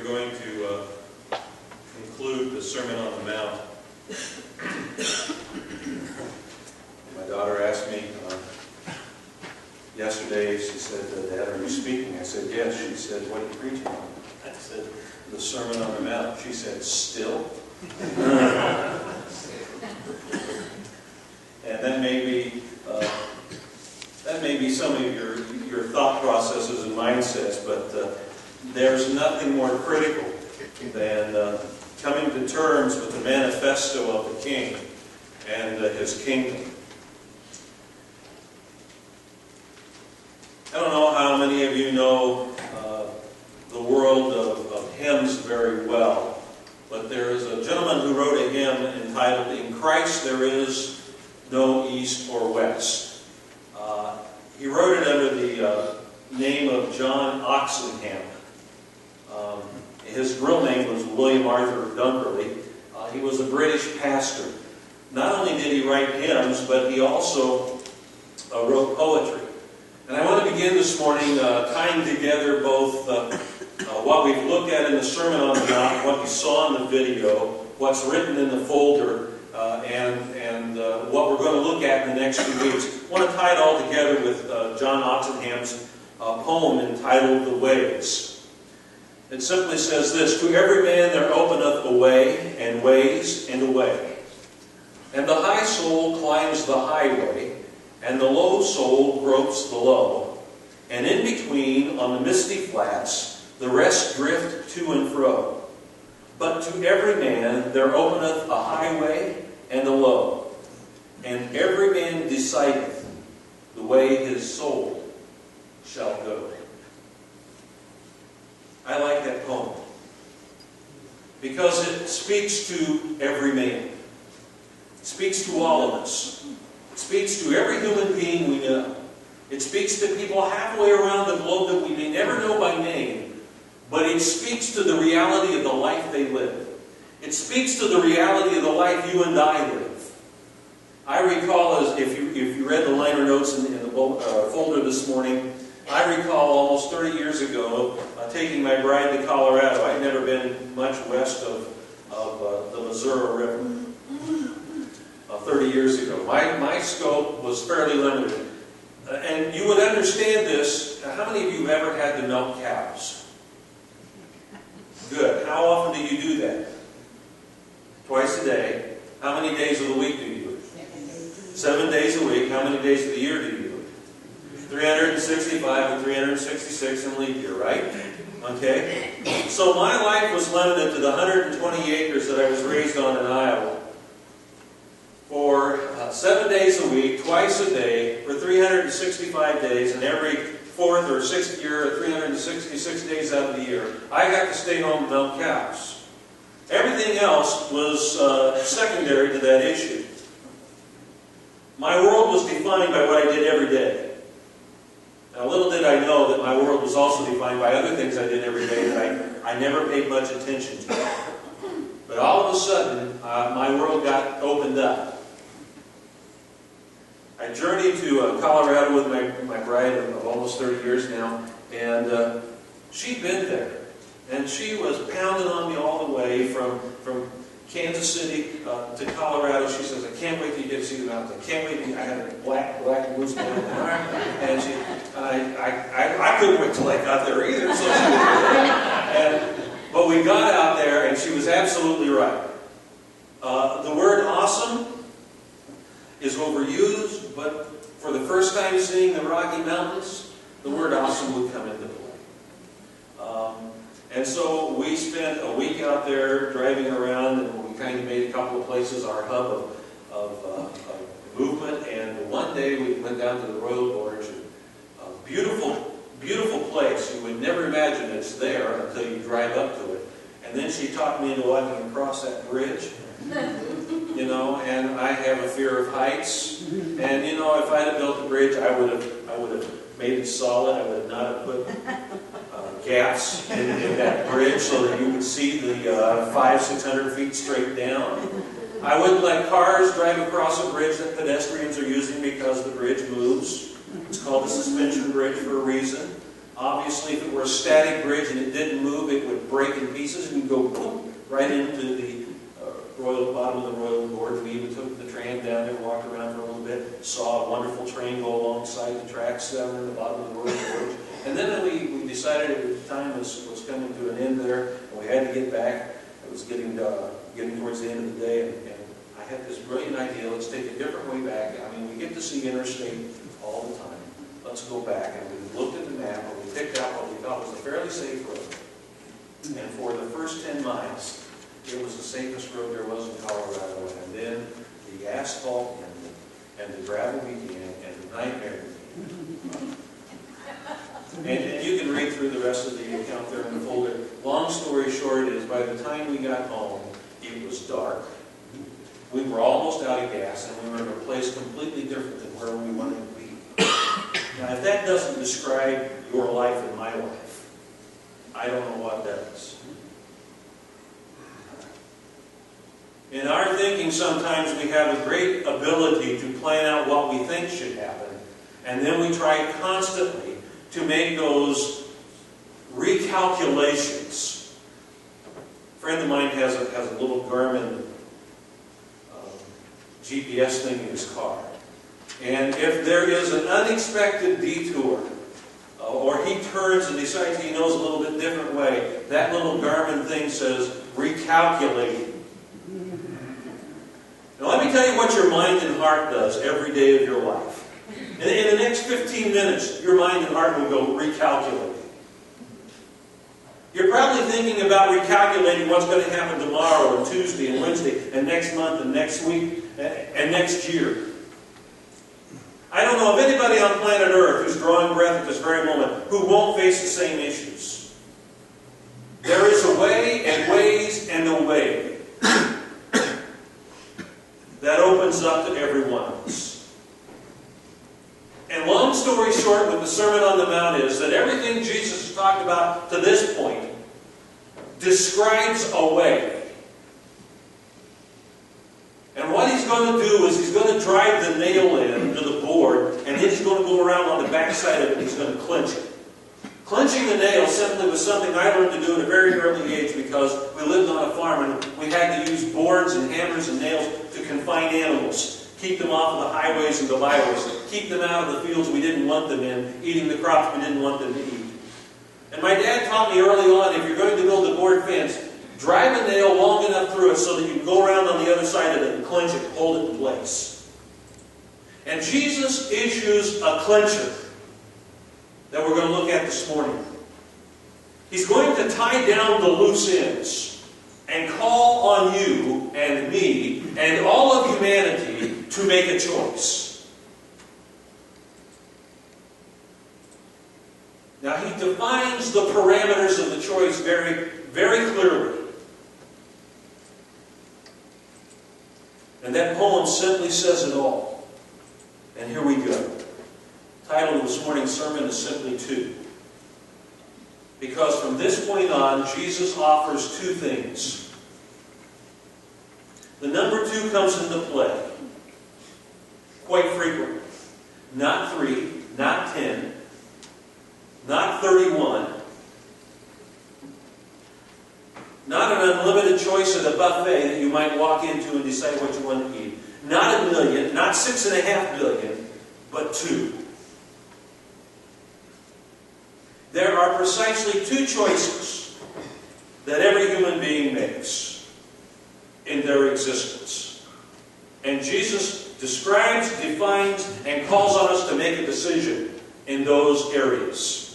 going to conclude the Sermon on the Mount. My daughter asked me yesterday, she said, "Dad, are you speaking?" I said, "Yes." She said, "What are you preaching on?" I said, "The Sermon on the Mount." She said, "Still?" And that may be some of your thought processes and mindsets, but there's nothing more critical than coming to terms with the manifesto of the King and his kingdom. I don't know how many of you know the world of hymns very well, but there is a gentleman who wrote a hymn entitled, "In Christ There Is No East or West." He wrote it under the name of John Oxenham. His real name was William Arthur Dunkerley. He was a British pastor. Not only did he write hymns, but he also wrote poetry. And I want to begin this morning tying together both what we've looked at in the Sermon on the Mount, what you saw in the video, what's written in the folder, and what we're going to look at in the next few weeks. I want to tie it all together with John Oxenham's poem entitled "The Ways." It simply says this: "To every man there openeth a way, and ways, and a way. And the high soul climbs the highway, and the low soul gropes the low. And in between, on the misty flats, the rest drift to and fro. But to every man there openeth a highway and a low, and every man decideth the way his soul shall go." I like that poem because it speaks to every man. It speaks to all of us. It speaks to every human being we know. It speaks to people halfway around the globe that we may never know by name, but it speaks to the reality of the life they live. It speaks to the reality of the life you and I live. I recall, as if you read the liner notes in the folder this morning, I recall almost 30 years ago taking my bride to Colorado. I'd never been much west of the Missouri River. 30 years ago. My scope was fairly limited. And you would understand this. How many of you have ever had to milk cows? Good. How often do you do that? Twice a day. How many days of the week do you do it? 7 days a week. How many days of the year do you do it? 365 and 366 in leap year, right? Okay? So my life was limited to the 120 acres that I was raised on in Iowa. For 7 days a week, twice a day, for 365 days, and every 4th or 6th year, 366 days out of the year, I got to stay home and milk cows. Everything else was secondary to that issue. My world was defined by what I did every day. Now, little did I know that my world was also defined by other things I did every day that I never paid much attention to. But all of a sudden, my world got opened up. I journeyed to Colorado with my bride of almost 30 years now, and she'd been there. And she was pounding on me all the way from Kansas City to Colorado. She says, "I can't wait till you get to see the mountains. I can't wait till I had a black and blue span." And I couldn't wait till I got there either. So but we got out there, and she was absolutely right. The word awesome is overused, but for the first time seeing the Rocky Mountains, the word awesome would come into play. And so we spent a week out there driving around, and we kind of made a couple of places our hub of movement. And one day we went down to the Royal Gorge, and a beautiful, beautiful place. You would never imagine it's there until you drive up to it. And then she talked me into walking across that bridge. You know, and I have a fear of heights. And you know, if I had built a bridge, I would have made it solid. I would not have put gaps in that bridge so that you could see the 500-600 feet straight down. I wouldn't let cars drive across a bridge that pedestrians are using because the bridge moves. It's called a suspension bridge for a reason. Obviously, if it were a static bridge and it didn't move, it would break in pieces and go boom, right into the bottom of the Royal Gorge. We even took the tram down there, walked around for a little bit, saw a wonderful train go alongside the tracks down in the bottom of the Royal Gorge. And then we decided the time was coming to an end there, and we had to get back. It was getting towards the end of the day, and I had this brilliant idea. Let's take a different way back. I mean, we get to see interstate all the time. Let's go back. And we looked at the map, and we picked out what we thought was a fairly safe road. And for the first 10 miles, it was the safest road there was in Colorado. And then the asphalt and the gravel began, and the nightmare began. And you can read through the rest of the account there in the folder. Long story short is, by the time we got home, it was dark. We were almost out of gas, and we were in a place completely different than where we wanted to be. Now, if that doesn't describe your life and my life, I don't know what does. In our thinking, sometimes we have a great ability to plan out what we think should happen, and then we try constantly to make those recalculations. A friend of mine has a little Garmin GPS thing in his car. And if there is an unexpected detour, or he turns and decides he knows a little bit different way, that little Garmin thing says, recalculating. Now let me tell you what your mind and heart does every day of your life. In the next 15 minutes, your mind and heart will go recalculating. You're probably thinking about recalculating what's going to happen tomorrow and Tuesday and Wednesday and next month and next week and next year. I don't know of anybody on planet Earth who's drawing breath at this very moment who won't face the same issues. There is a way and ways and a way that opens up to every one of us. And long story short, with the Sermon on the Mount is that everything Jesus has talked about to this point describes a way. And what he's going to do is he's going to drive the nail into the board, and then he's going to go around on the backside of it and he's going to clinch it. Clinching the nail simply was something I learned to do at a very early age because we lived on a farm and we had to use boards and hammers and nails to confine animals. Keep them off of the highways and the byways. Keep them out of the fields we didn't want them in, eating the crops we didn't want them to eat. And my dad taught me early on, if you're going to build a board fence, drive a nail long enough through it so that you can go around on the other side of it and clinch it, hold it in place. And Jesus issues a clincher that we're going to look at this morning. He's going to tie down the loose ends and call on you and me and all of humanity to make a choice. Now he defines the parameters of the choice very, very clearly. And that poem simply says it all. And here we go. The title of this morning's sermon is simply two. Because from this point on, Jesus offers two things. The number two comes into play quite frequently. Not 3, not 10, not 31. Not an unlimited choice at a buffet that you might walk into and decide what you want to eat. Not 1 million, not 6.5 billion, but 2. There are precisely 2 choices that every human being makes in their existence. And Jesus describes, defines, and calls on us to make a decision in those areas.